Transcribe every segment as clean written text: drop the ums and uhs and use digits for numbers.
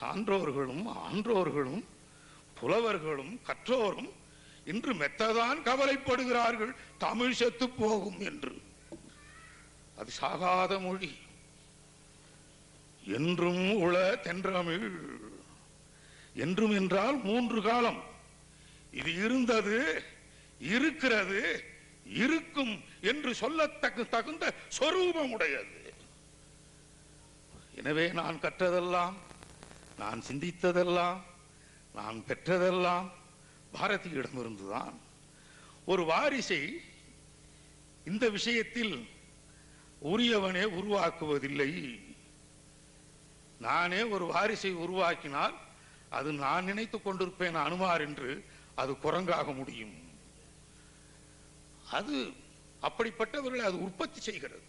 சான்றோர்களும் ஆன்றோர்களும் புலவர்களும் கற்றோரும் இன்று மெத்ததான் கவலைப்படுகிறார்கள் தமிழ் செத்து போகும் என்று. அது சாகாத மொழி. என்றும் உள தென்றமிழ். என்றும் என்றால் 3 காலம். இது இருந்தது, இருக்கிறது, இருக்கும் என்று சொல்ல தகுந்த சொரூபம் உடையது. எனவே நான் கற்றதெல்லாம், நான் சிந்தித்ததெல்லாம், நான் பெற்றதெல்லாம் பாரதியிடமிருந்துதான். ஒரு வாரிசை இந்த விஷயத்தில் உரியவனே உருவாக்குவதில்லை. நானே ஒரு வாரிசை உருவாக்கினால் அது நான் நினைத்துக் கொண்டிருப்பேன் அனுமார் என்று அது குரங்காக முடியும். அது அப்படிப்பட்டவர்களை அது உற்பத்தி செய்கிறது.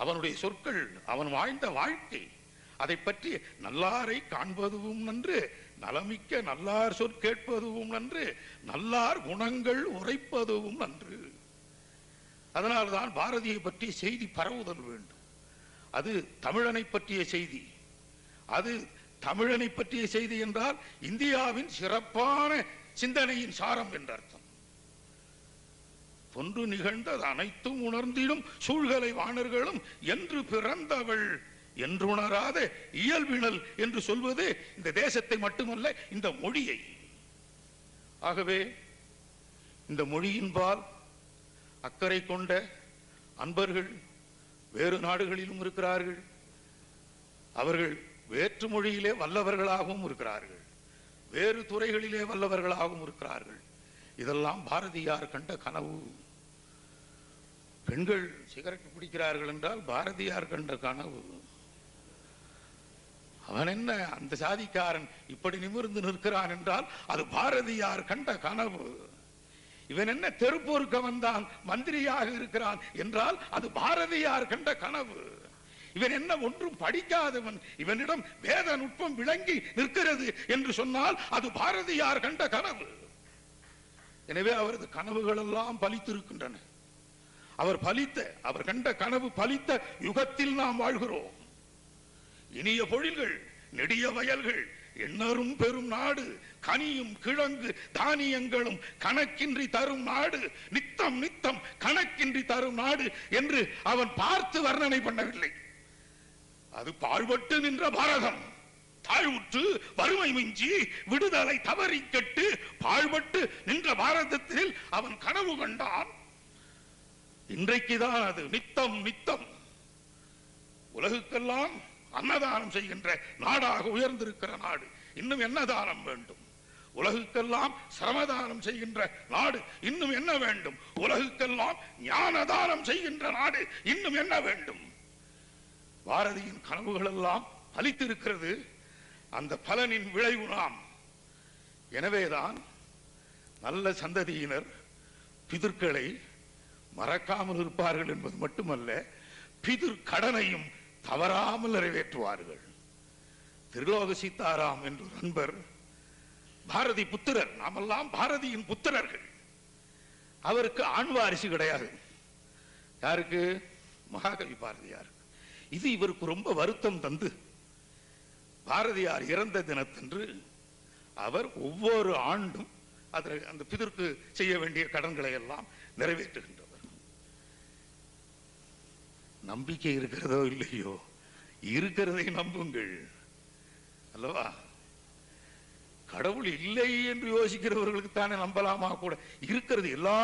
அவனுடைய சொற்கள், அவன் வாழ்ந்த வாழ்க்கை, அதை பற்றி நல்லாரை காண்பதுவும் நன்று, நலமிக்க நல்லார் சொற் கேட்பதுவும் நன்று, நல்லார் குணங்கள் உரைப்பதுவும் நன்று. அதனால்தான் பாரதியை பற்றிய செய்தி பரவுதல் வேண்டும். அது தமிழனை பற்றிய செய்தி. அது தமிழனை பற்றிய செய்தி என்றால் இந்தியாவின் சிறப்பான சிந்தனையின் சாரம் என்ற அர்த்தம். தொன்று நிகழ்ந்தது அனைத்தும் உணர்ந்திடும் சூழ்கலை வாணர்களும் என்று பிறந்தவள் என்றுணராத இயல்பினல் என்று சொல்வது இந்த தேசத்தை மட்டுமல்ல, இந்த மொழியை. ஆகவே இந்த மொழியின்பால் அக்கறை கொண்ட அன்பர்கள் வேறு நாடுகளிலும் இருக்கிறார்கள். அவர்கள் வேற்று மொழியிலே வல்லவர்களாகவும் இருக்கிறார்கள், வேறு துறைகளிலே வல்லவர்களாகவும் இருக்கிறார்கள். இதெல்லாம் பாரதியார் கண்ட கனவு. பெண்கள் சிகரெட் பிடிக்கிறார்கள் என்றால் பாரதியார் கண்ட கனவு. அவன் என்ன அந்த சாதிக்காரன் இப்படி நிமிர்ந்து நிற்கிறான் என்றால் அது பாரதியார் கண்ட கனவு. இவன் என்ன தெருப்போருக்க வந்தான் மந்திரியாக இருக்கிறான் என்றால் அது பாரதியார் கண்ட கனவு. இவன் என்ன ஒன்றும் படிக்காதவன், இவனிடம் வேத நுட்பம் விளங்கி நிற்கிறது என்று சொன்னால் அது பாரதியார் கண்ட கனவு. எனவே அவரது கனவுகள் எல்லாம் பலித்திருக்கின்றன. அவர் கண்ட கனவு பலித்த யுகத்தில் நாம் வாழ்கிறோம். இனிய பொழில்கள், நெடிய வயல்கள், எண்ணரும் பெரும் நாடு, கனியும் கிழங்கு தானியங்களும் கணக்கின்றி தரும் நாடு, நித்தம் நித்தம் கணக்கின்றி தரும் நாடு என்று அவன் பார்த்து வர்ணனை பண்ணவில்லை. அது பாழ்பட்டு நின்ற பாரதம், தாழ்வுற்று வறுமை மிஞ்சி விடுதலை தவறி கெட்டு பாழ்பட்டு நின்ற பாரதத்தில் அவன் கனவு கண்டான். இன்றைக்குதான் அது நித்தம் நித்தம் உலகுக்கெல்லாம் அன்னதானம் செய்கின்ற நாடாக உயர்ந்திருக்கிற நாடு. இன்னும் என்ன தானம் வேண்டும்? உலகுக்கெல்லாம் சிரமதானம் செய்கின்ற நாடு. இன்னும் என்ன வேண்டும்? உலகுக்கெல்லாம் ஞான தானம் செய்கின்ற நாடு. இன்னும் என்ன வேண்டும்? பாரதியின் கனவுகள் எல்லாம் பலித்திருக்கிறது. அந்த பலனின் விளைவு நாம். எனவேதான் நல்ல சந்ததியினர் பிதர்களை மறக்காமல் இருப்பார்கள் என்பது மட்டுமல்ல, பிதிர் கடனையும் தவறாமல் நிறைவேற்றுவார்கள். திருலோக சீதாராம் என்ற நண்பர் பாரதி புத்திரர். நாமெல்லாம் பாரதியின் புத்திரர்கள். அவருக்கு ஆண் வாரிசு கிடையாது. யாருக்கு? மகாகவி பாரதியார். இது இவருக்கு ரொம்ப வருத்தம் தந்து பாரதியார் இறந்த தினத்தன்று அவர் ஒவ்வொரு ஆண்டும் அந்த பிதற்கு செய்ய வேண்டிய கடன்களை எல்லாம் நிறைவேற்றுகின்றவர். நம்பிக்கை இருக்கிறதோ இல்லையோ, இருக்கிறதை நம்புங்கள் அல்லவா? கடவுள் இல்லை என்று யோசிக்கிறவர்களுக்கு தானே நம்பலாமா? கூட இருக்கிறது எல்லா